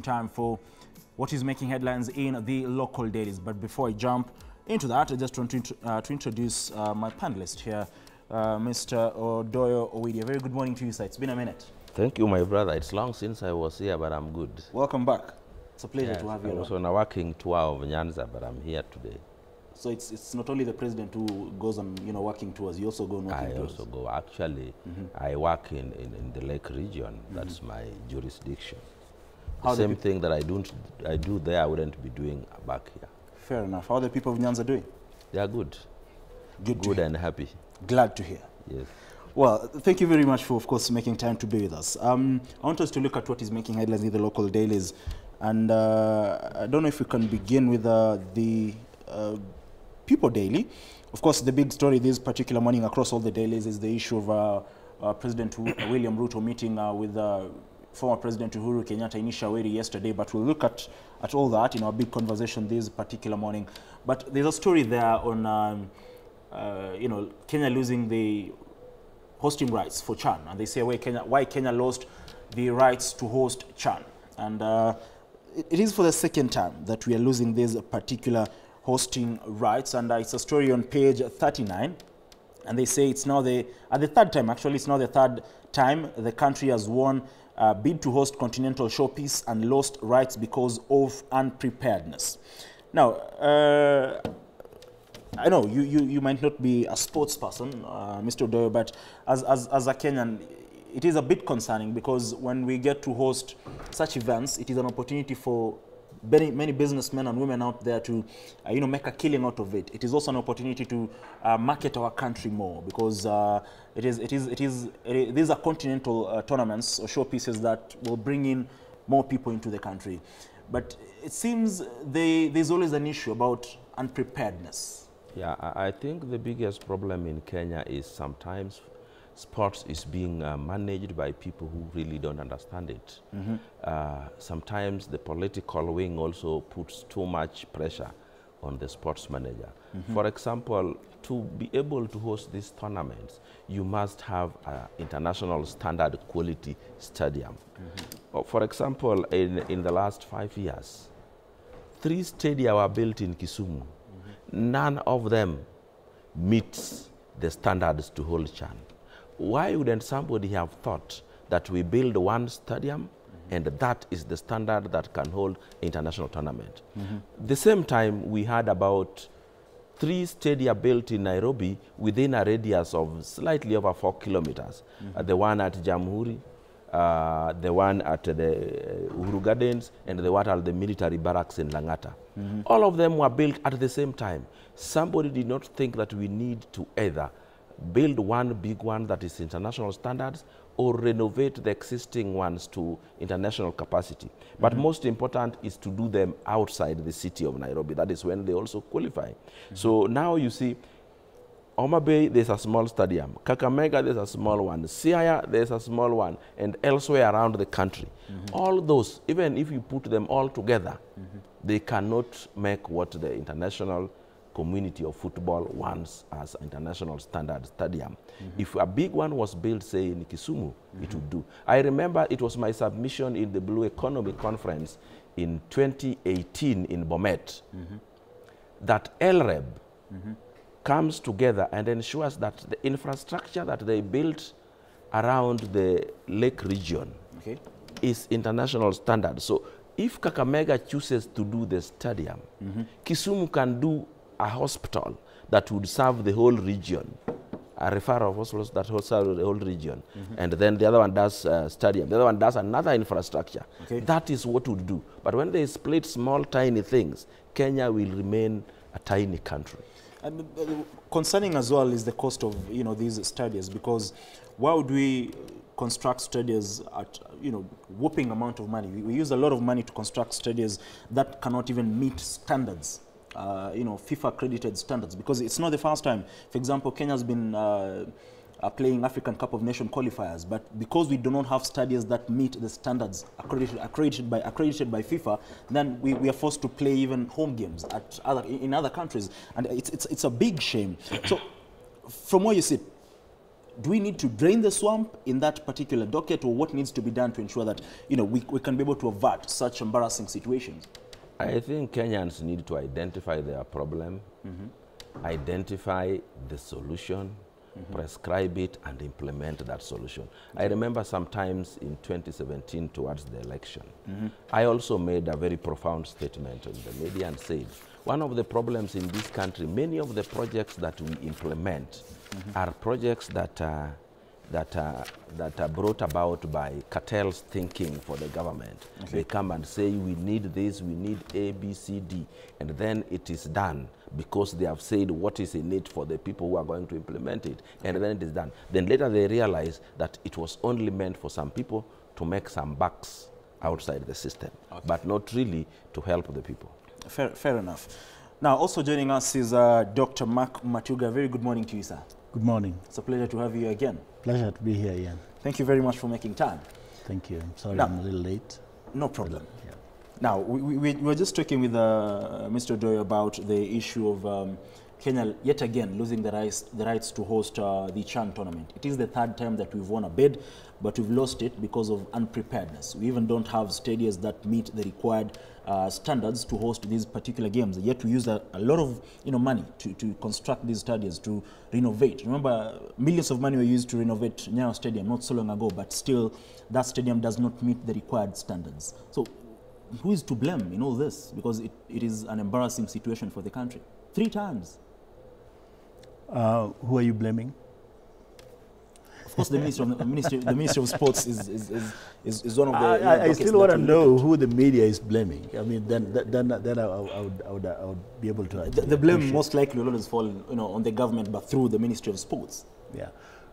time for what is making headlines in the local dailies. But before I jump into that, I just want to introduce my panelist here, Mr. Odoyo Owidi. Very good morning to you, sir. It's been a minute. Thank you, my brother. It's long since I was here, but I'm good. Welcome back. It's a pleasure to have you. I was on a working tour of Nyanza, but I'm here today. So it's not only the president who goes on working tours. You also go on working tours. I also go. Actually, I work in the Lake region. That's my jurisdiction. The same thing that I do there, I wouldn't be doing back here. Fair enough. How are the people of Nyanza doing? They are good. Good and happy. Glad to hear. Yes. Well, thank you very much for, of course, making time to be with us. I want us to look at what is making headlines in the local dailies. And I don't know if we can begin with the People Daily. Of course, the big story this particular morning across all the dailies is the issue of President William Ruto meeting with former President Uhuru Kenyatta in Ishaweri yesterday. But we'll look at all that in our big conversation this particular morning. But there's a story there on, Kenya losing the hosting rights for CHAN. And they say why Kenya lost the rights to host CHAN. And it is for the second time that we are losing these particular hosting rights, and it's a story on page 39, and they say it's now the third time, actually it's now the third time the country has won a bid to host Continental Showpiece and lost rights because of unpreparedness. Now, I know you might not be a sports person, Mr. Odoyo, but as a Kenyan, it is a bit concerning because when we get to host such events, it is an opportunity for many businessmen and women out there to, make a killing out of it. It is also an opportunity to market our country more because these are continental tournaments or showpieces that will bring in more people into the country. But it seems there's always an issue about unpreparedness. Yeah, I think the biggest problem in Kenya is sometimes sports is being managed by people who really don't understand it. Sometimes the political wing also puts too much pressure on the sports manager. For example, to be able to host these tournaments, you must have an international standard quality stadium. For example, in the last 5 years, 3 stadia were built in Kisumu. None of them meets the standards to hold CHAN. Why wouldn't somebody have thought that we build one stadium and that is the standard that can hold international tournament? The same time, we had about 3 stadia built in Nairobi within a radius of slightly over 4 kilometers. The one at Jamhuri, the one at the Uhuru Gardens, and the one at the military barracks in Langata. All of them were built at the same time. Somebody did not think that we need to either build one big one that is international standards or renovate the existing ones to international capacity. But most important is to do them outside the city of Nairobi. That is when they also qualify. So now you see, Homa Bay, there's a small stadium. Kakamega, there's a small one. Siaya, there's a small one. And elsewhere around the country. All those, even if you put them all together, they cannot make what the international community of football wants as international standard stadium. If a big one was built, say, in Kisumu, it would do. I remember it was my submission in the Blue Economy Conference in 2018 in Bomet that LREB comes together and ensures that the infrastructure that they built around the lake region is international standard. So if Kakamega chooses to do the stadium, Kisumu can do a hospital that would serve the whole region, a referral of hospitals that would serve the whole region, and then the other one does stadium, the other one does another infrastructure. That is what would do. But when they split small, tiny things, Kenya will remain a tiny country. And concerning as well is the cost of these stadiums, because why would we construct stadiums at whopping amount of money? We use a lot of money to construct stadiums that cannot even meet standards. FIFA accredited standards, because it's not the first time. For example, Kenya's been playing African Cup of Nations qualifiers, but because we do not have stadiums that meet the standards accredited by FIFA, then we are forced to play even home games in other countries, and it's a big shame. So, from where you sit, do we need to drain the swamp in that particular docket, or what needs to be done to ensure that, you know, we can be able to avert such embarrassing situations? I think Kenyans need to identify their problem, identify the solution, prescribe it, and implement that solution. I remember sometimes in 2017 towards the election, I also made a very profound statement in the media and said, one of the problems in this country, many of the projects that we implement are projects that are brought about by cartels thinking for the government. Okay. They come and say, we need this, we need A, B, C, D, and then it is done because they have said what is in it for the people who are going to implement it, and then it is done. Then later they realize that it was only meant for some people to make some bucks outside the system, but not really to help the people. Fair enough. Now, also joining us is Dr. Mark Matuga. Very good morning to you, sir. Good morning. It's a pleasure to have you again. Pleasure to be here, Ian. Thank you very much for making time. Thank you. I'm sorry I'm a little late. No problem. Yeah. Now, we were just talking with Mr. Doyle about the issue of Kenya, yet again, losing the rights to host the CHAN tournament. It is the third time that we've won a bid, but we've lost it because of unpreparedness. We even don't have stadiums that meet the required standards to host these particular games. Yet we use a lot of money to construct these stadiums, to renovate. Remember, millions of money were used to renovate Nyayo Stadium not so long ago, but still that stadium does not meet the required standards. So who is to blame in all this? Because it is an embarrassing situation for the country. 3 times. Who are you blaming? Of course, the Ministry of Sports is one of the. I still want to know who the media is blaming. I mean, then I would be able to. The blame most likely will always fall, on the government, but through the Ministry of Sports. Yeah.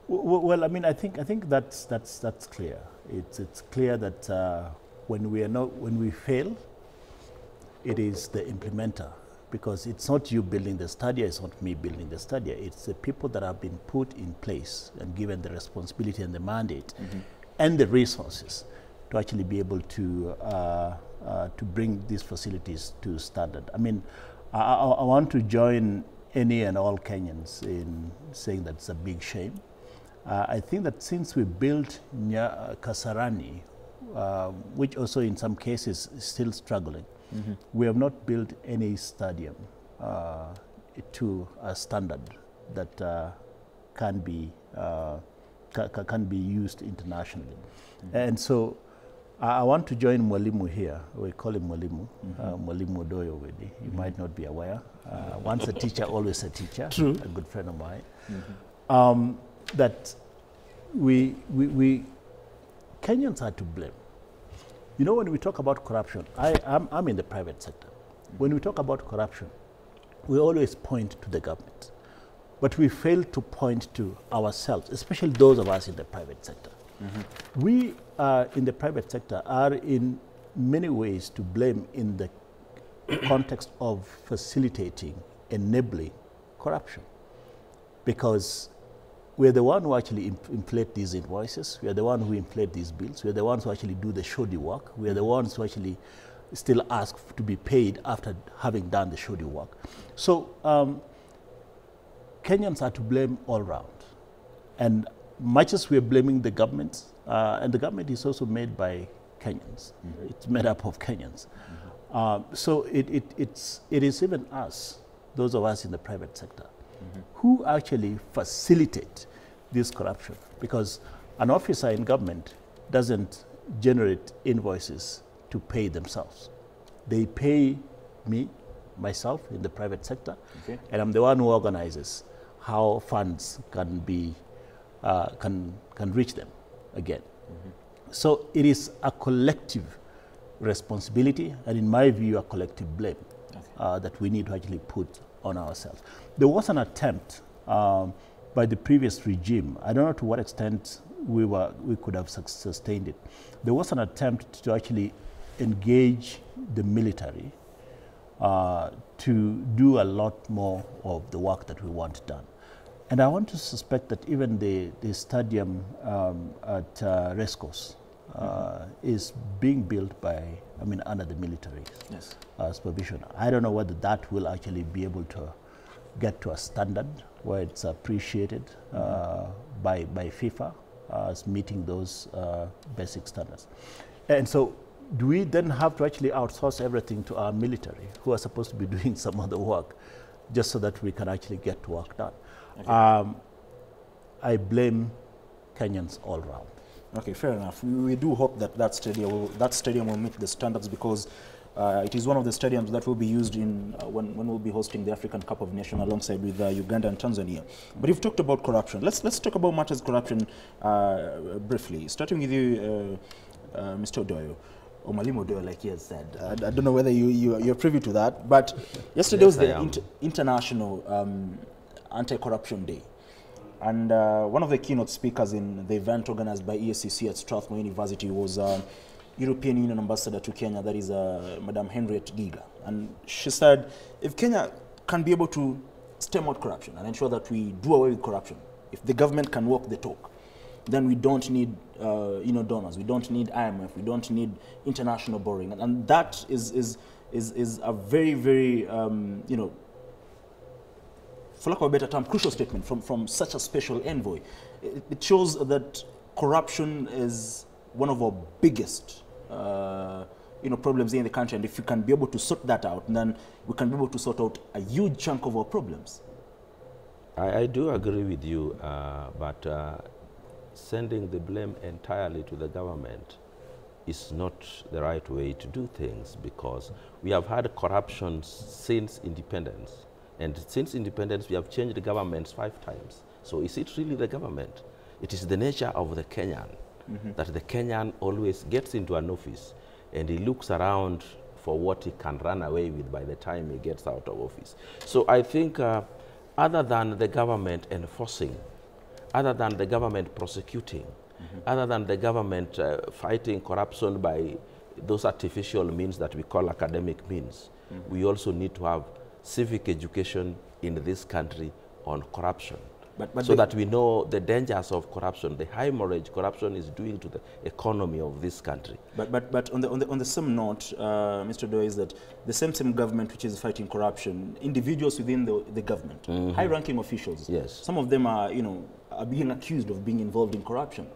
Well, I mean, I think that's clear. It's clear that when we fail, it is the implementer. Because it's not you building the stadia, it's not me building the stadia. It's the people that have been put in place and given the responsibility and the mandate and the resources to actually be able to bring these facilities to standard. I mean, I want to join any and all Kenyans in saying that it's a big shame. I think that since we built Kasarani, which also in some cases is still struggling, we have not built any stadium to a standard that can be used internationally. And so I want to join Mwalimu here. We call him Mwalimu, Mwalimu Doyo Wedi. You might not be aware. Once a teacher, always a teacher. True. A good friend of mine. That we Kenyans are to blame. You know, when we talk about corruption, I'm in the private sector. When we talk about corruption, we always point to the government. But we fail to point to ourselves, especially those of us in the private sector. We in the private sector are in many ways to blame in the context of facilitating, enabling corruption. Because we're the one who actually inflate these invoices. We are the one who inflate these bills. We are the ones who actually do the shoddy work. We are the ones who actually still ask to be paid after having done the shoddy work. So Kenyans are to blame all round. And much as we are blaming the government, and the government is also made by Kenyans. It's made up of Kenyans. So it is even us, those of us in the private sector, who actually facilitate this corruption, because an officer in government doesn't generate invoices to pay themselves. They pay me, myself, in the private sector, and I'm the one who organizes how funds can be can reach them again. So it is a collective responsibility, and in my view, a collective blame that we need to actually put on ourselves. There was an attempt by the previous regime. I don't know to what extent we could have sustained it. There was an attempt to actually engage the military to do a lot more of the work that we want done. And I want to suspect that even the stadium at Rescos is being built by, under the military supervision. I don't know whether that will actually be able get to a standard where it's appreciated by FIFA as meeting those basic standards. And so do we then have to actually outsource everything to our military, who are supposed to be doing some other work, just so that we can actually get work done? Okay. I blame Kenyans all round. Okay, fair enough. We do hope that that stadium will meet the standards, because it is one of the stadiums that will be used in when we'll be hosting the African Cup of Nations alongside with Uganda and Tanzania. But you've talked about corruption. Let's talk about matters corruption briefly. Starting with you, Mr. Odoyo, or Mwalimu Odoyo, like he has said. I don't know whether you're privy to that, but yesterday was the International Anti-Corruption Day. And one of the keynote speakers in the event organized by ESCC at Strathmore University was European Union Ambassador to Kenya, that is Madam Henriette Giga. And she said, if Kenya can be able to stem out corruption and ensure that we do away with corruption, if the government can walk the talk, then we don't need donors, we don't need IMF, we don't need international borrowing. And that is a very, very, for lack of a better term, crucial statement from such a special envoy. It shows that corruption is one of our biggest problems in the country, and if we can be able to sort that out, then we can be able to sort out a huge chunk of our problems. I do agree with you, but sending the blame entirely to the government is not the right way to do things, because we have had corruption since independence. And since independence, we have changed the governments 5 times. So is it really the government? It is the nature of the Kenyan, that the Kenyan always gets into an office and he looks around for what he can run away with by the time he gets out of office. So I think other than the government enforcing, other than the government prosecuting, other than the government fighting corruption by those artificial means that we call academic means, we also need to have civic education in this country on corruption, so that we know the dangers of corruption, the hemorrhage corruption is doing to the economy of this country. But on the same note, Mr. Doe, is that the same government which is fighting corruption, individuals within the government, high-ranking officials, yes, some of them are are being accused of being involved in corruption.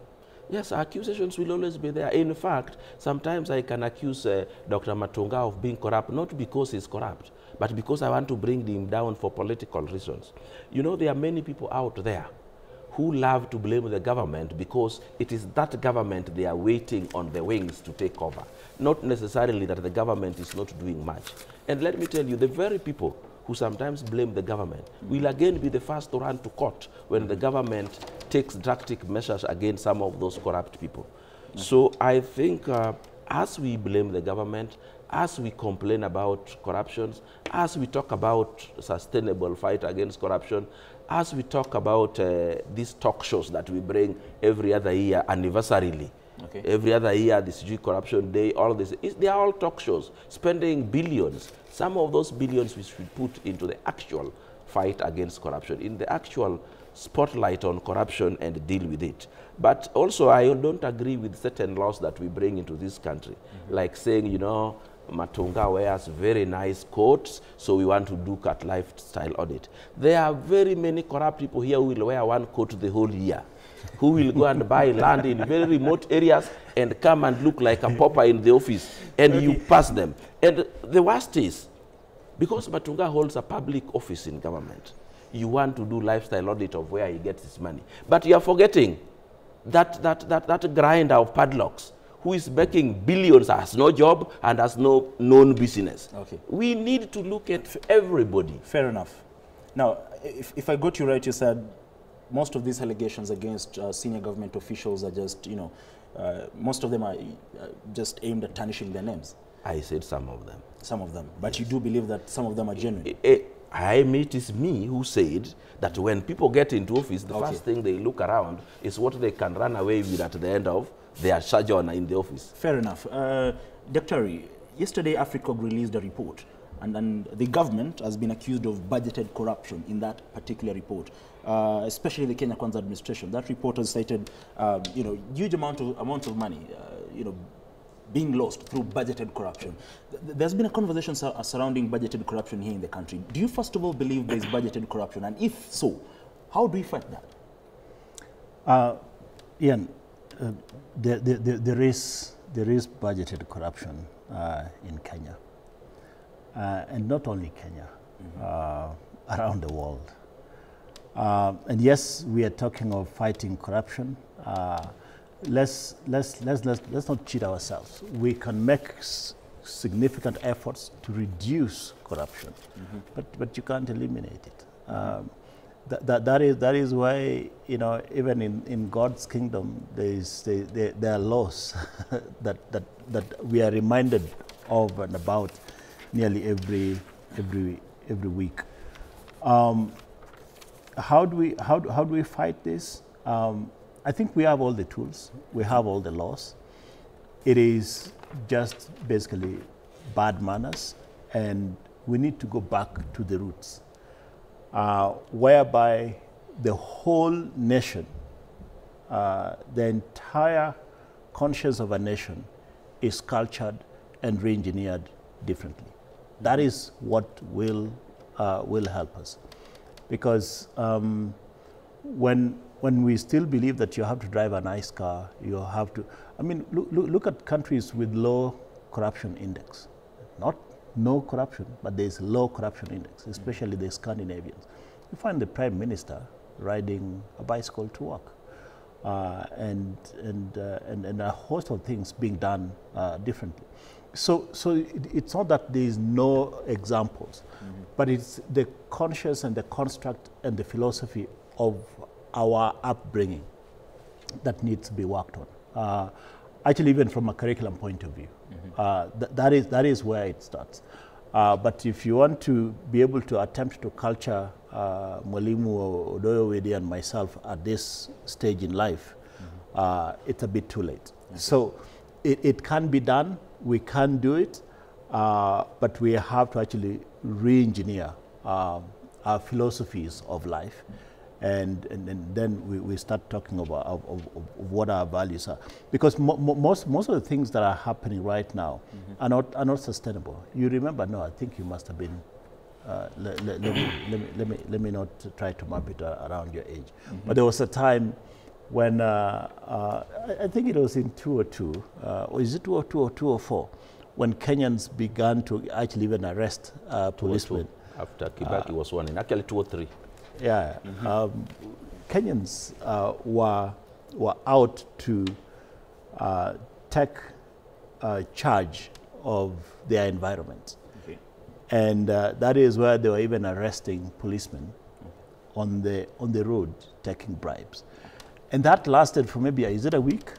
Yes, accusations will always be there. In fact, sometimes I can accuse Dr. Matunga of being corrupt, not because he's corrupt, but because I want to bring him down for political reasons. You know, there are many people out there who love to blame the government because it is that government they are waiting on the wings to take over, not necessarily that the government is not doing much. And let me tell you, the very people who sometimes blame the government will again be the first to run to court when the government takes drastic measures against some of those corrupt people. So I think as we blame the government, as we complain about corruptions, as we talk about sustainable fight against corruption, as we talk about these talk shows that we bring every other year anniversarily, every other year, this Corruption Day, all this, they are all talk shows, spending billions. Some of those billions we should put into the actual fight against corruption, in the actual spotlight on corruption and deal with it. But also I don't agree with certain laws that we bring into this country, like saying, you know, Matunga wears very nice coats, so we want to do cat lifestyle audit. There are very many corrupt people here who will wear one coat the whole year, who will go and buy land in very remote areas and come and look like a pauper in the office, and you pass them. And the worst is, because Matunga holds a public office in government, you want to do lifestyle audit of where he gets his money. But you are forgetting that grinder of padlocks, who is making billions, has no job and has no known business. We need to look at everybody. Fair enough. Now, if I got you right, you said most of these allegations against senior government officials are just, most of them are just aimed at tarnishing their names. I said some of them. Some of them. But yes, you do believe that some of them are genuine? It is me who said that when people get into office, the first thing they look around is what they can run away with at the end of their sojourn in the office. Fair enough. Dr. Yesterday Africa released a report, and the government has been accused of budgeted corruption in that particular report, especially the Kenya Kwanza administration. That report has cited, huge amount of money, being lost through budgeted corruption. There's been a conversation surrounding budgeted corruption here in the country. Do you first of all believe there is budgeted corruption? And if so, how do we fight that? Ian, there is budgeted corruption in Kenya. And not only Kenya, around the world. And yes, we are talking of fighting corruption. Let's not cheat ourselves. We can make significant efforts to reduce corruption, but you can't eliminate it. That is why, you know, even in God's kingdom, there are laws that we are reminded of and about nearly every week. How do we fight this? I think we have all the tools. We have all the laws. It is just basically bad manners, and we need to go back to the roots, whereby the whole nation, the entire conscience of a nation is cultured and re-engineered differently. That is what will help us. Because when we still believe that you have to drive a nice car, you have to, I mean, look at countries with low corruption index. Not no corruption, but there's low corruption index, especially the Scandinavians. You find the Prime Minister riding a bicycle to work, and a host of things being done differently. So it's not that there is no examples, but it's the conscious and the construct and the philosophy of our upbringing that needs to be worked on. Actually, even from a curriculum point of view, that is where it starts. But if you want to be able to attempt to culture Mwalimu Odoyowedi and myself at this stage in life, it's a bit too late. So it can be done. We can do it, but we have to actually re-engineer our philosophies of life. And then we start talking about of what our values are, because most of the things that are happening right now are not sustainable. You remember? No, I think you must have been. Let me not try to map it around your age. But there was a time when I think it was in 2002, or is it 2002 or 2004, when Kenyans began to actually even arrest policemen. After Kibaki was one in actually 2003. Yeah, Kenyans were out to take charge of their environment, and that is where they were even arresting policemen on the road taking bribes, and that lasted for maybe a week?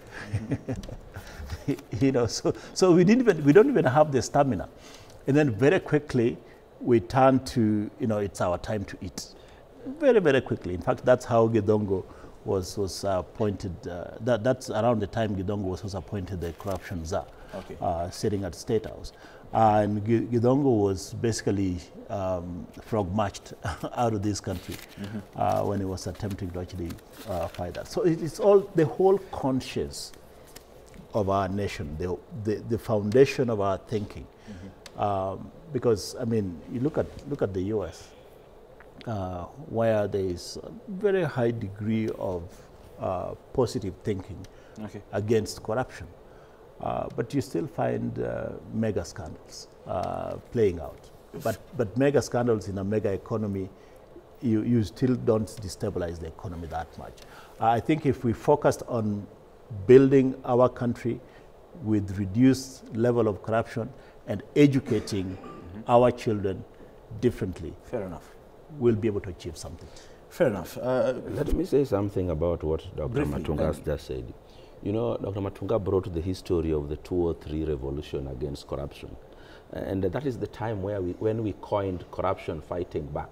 You know, so we don't even have the stamina, and then very quickly we turn to, you know, it's our time to eat. Very, very quickly. In fact, that's how Gidongo was appointed. That's around the time Gidongo was appointed the corruption czar, sitting at State House. And Gidongo was basically frog-marched out of this country when he was attempting to actually fight that. So it's all the whole conscience of our nation, the foundation of our thinking. Because I mean, you look at the U.S. Where there is a very high degree of positive thinking against corruption. But you still find mega scandals playing out. But mega scandals in a mega economy, you still don't destabilize the economy that much. I think if we focused on building our country with reduced level of corruption and educating our children differently. Fair enough. We'll be able to achieve something. Fair enough. Let me say something about what Dr. Matunga has just said. You know, Dr. Matunga brought the history of the 2003 revolution against corruption. And that is the time when we coined corruption fighting back.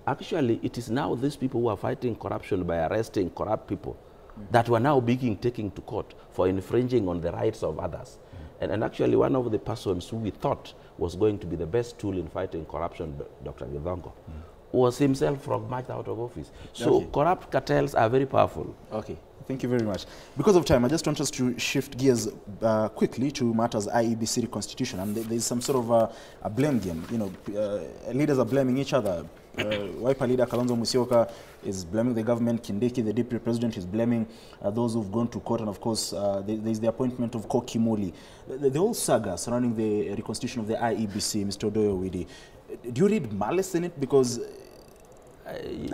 Actually, it is now these people who are fighting corruption by arresting corrupt people that were now being taken to court for infringing on the rights of others. And actually, one of the persons who we thought was going to be the best tool in fighting corruption, Dr. Gidongo, was himself frog-marched out of office. So corrupt cartels are very powerful. Okay. Thank you very much. Because of time, I just want us to shift gears quickly to matters IEBC reconstitution. And there's some sort of a blame game. You know, leaders are blaming each other. Wiper leader Kalonzo Musyoka is blaming the government. Kindiki, the deputy president, is blaming those who've gone to court. And of course, there's the appointment of Koki Muli. The whole saga surrounding the reconstitution of the IEBC, Mr. Odoyo Widi, do you read malice in it? Because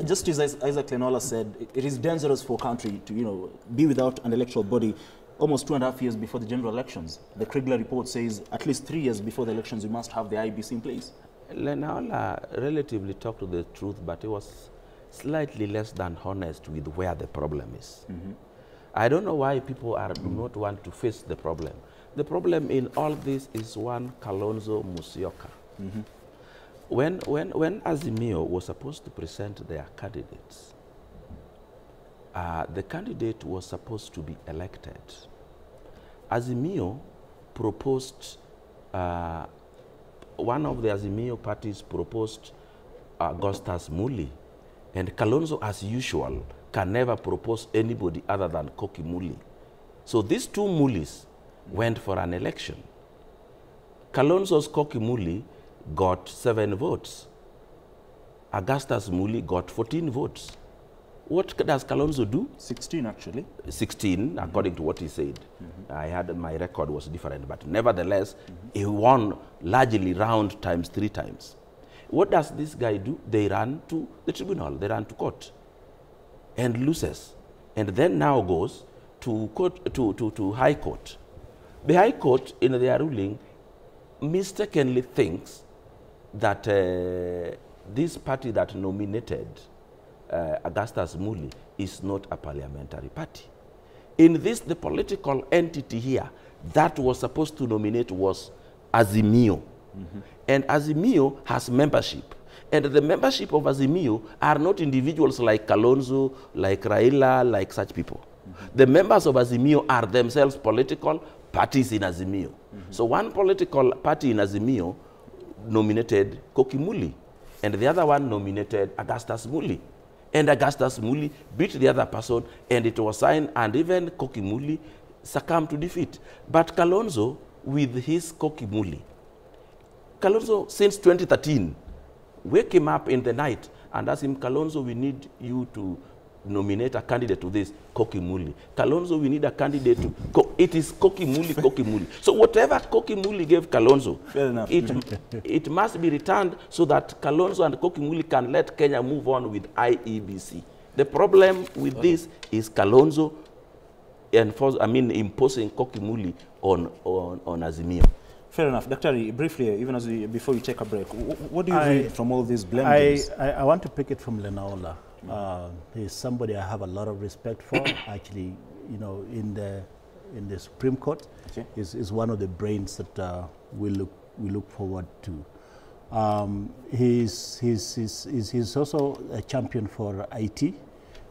just as Isaac Lenola said, it is dangerous for a country to, you know, be without an electoral body almost 2.5 years before the general elections. The Kriegler report says at least 3 years before the elections, we must have the IEBC in place. Lenola relatively talked to the truth, but he was slightly less than honest with where the problem is. I don't know why people do not want to face the problem. The problem in all this is one Kalonzo Musyoka. When Azimio was supposed to present their candidates, the candidate was supposed to be elected. Azimio proposed, one of the Azimio parties proposed Augustus Muli, and Kalonzo, as usual, can never propose anybody other than Koki Muli. So these two Mulis went for an election. Kalonzo's Koki Muli got 7 votes. Augustus Muli got 14 votes. What does Kalonzo do? 16, actually. 16, according to what he said. I had, my record was different, but nevertheless, he won largely round times 3 times. What does this guy do? They ran to the tribunal, they ran to court, and loses. And then now goes to court, to High Court. The High Court, in their ruling, mistakenly thinks that this party that nominated Augustus Muli is not a parliamentary party. In this, the political entity here that was supposed to nominate was Azimio. And Azimio has membership. And the membership of Azimio are not individuals like Kalonzo, like Raila, like such people. The members of Azimio are themselves political parties in Azimio. So one political party in Azimio nominated Koki Muli, and the other one nominated Augustus Muli. And Augustus Muli beat the other person, and it was signed, and even Koki Muli succumbed to defeat. But Kalonzo, with his Koki Muli, Kalonzo, since 2013, wake him up in the night and ask him, Kalonzo, we need you to nominate a candidate to this, Koki Muli. Kalonzo, we need a candidate to, it is Koki Muli, Koki Muli. So whatever Koki Muli gave Kalonzo, it must be returned so that Kalonzo and Koki Muli can let Kenya move on with IEBC. The problem with this is Kalonzo imposing Koki Muli on Azimio. Fair enough. Dr. briefly, even as before you take a break, what do you read from all these blame games? I want to pick it from Lenola. He's somebody I have a lot of respect for. Actually, you know, in the Supreme Court, is one of the brains that we look forward to. He's also a champion for IT,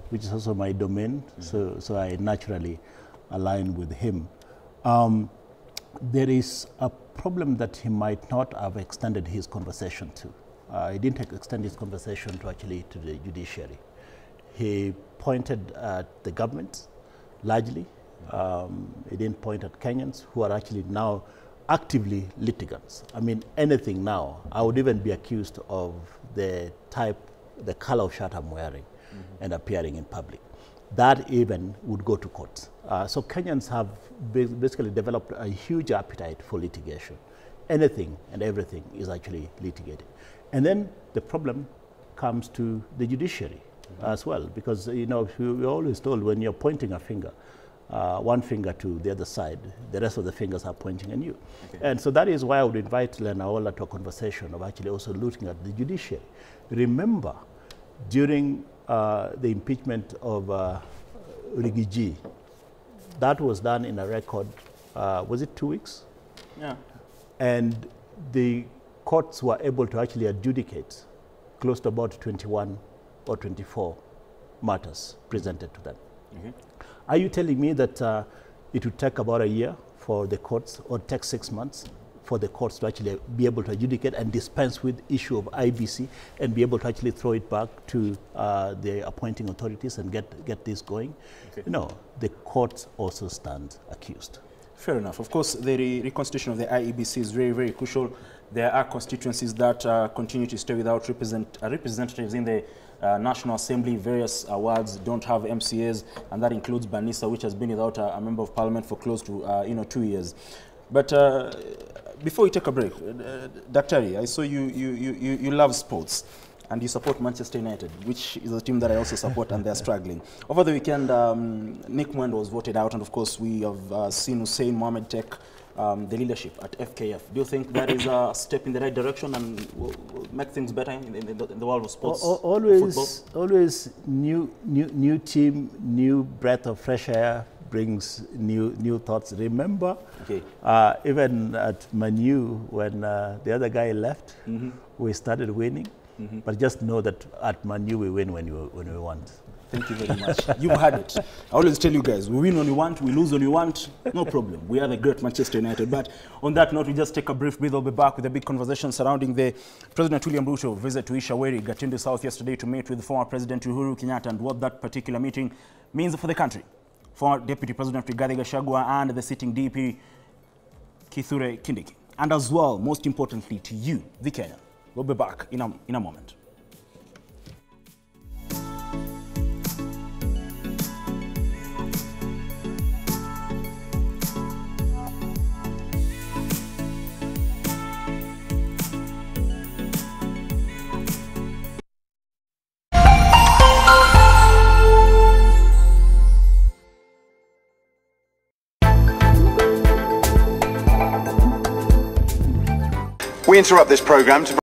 which is also my domain. So I naturally align with him. There is a problem that he might not have extended his conversation to. He didn't extend his conversation to the judiciary. He pointed at the government, largely. He didn't point at Kenyans, who are actually now actively litigants. I mean, anything now, I would even be accused of the color of shirt I'm wearing and appearing in public. That even would go to court. So Kenyans have basically developed a huge appetite for litigation. Anything and everything is actually litigated. And then the problem comes to the judiciary as well, because, you know, we're always told when you're pointing a finger, one finger to the other side, the rest of the fingers are pointing at you. And so that is why I would invite Lenaola to a conversation of actually also looking at the judiciary. Remember, during the impeachment of Rigiji, that was done in a record, was it 2 weeks? Yeah. And the courts were able to actually adjudicate close to about 21 or 24 matters presented to them. Are you telling me that it would take about a year for the courts, or take 6 months for the courts to actually be able to adjudicate and dispense with issue of IBC and be able to actually throw it back to the appointing authorities and get this going. Okay. You know, the courts also stand accused. Fair enough. Of course, the reconstitution of the IEBC is very, very crucial. There are constituencies that continue to stay without representatives in the National Assembly. Various wards don't have MCAs, and that includes Banisa, which has been without a member of parliament for close to 2 years. But before we take a break, Daktari, I saw you love sports. And you support Manchester United, which is a team that I also support, and they're struggling. Over the weekend, Nick Mwendo was voted out, and of course, we have seen Hussein Mohamed take the leadership at FKF. Do you think that is a step in the right direction and will make things better in the world of sports? Always new team, new breath of fresh air brings new thoughts. Remember, okay. Even at Manu, when the other guy left, we started winning. But just know that at Man U we win when we want. Thank you very much. You've had it. I always tell you guys, we win when we want, we lose when we want. No problem. We are the great Manchester United. But on that note, we just take a brief breath. We'll be back with a big conversation surrounding the President William Ruto visit to Ishaweri, Gatundu South yesterday to meet with former President Uhuru Kenyatta and what that particular meeting means for the country. Former Deputy President Rigathi Gachagua and the sitting DP Kithure Kindiki. And as well, most importantly to you, the Kenyan. We'll be back in a moment. We interrupt this program to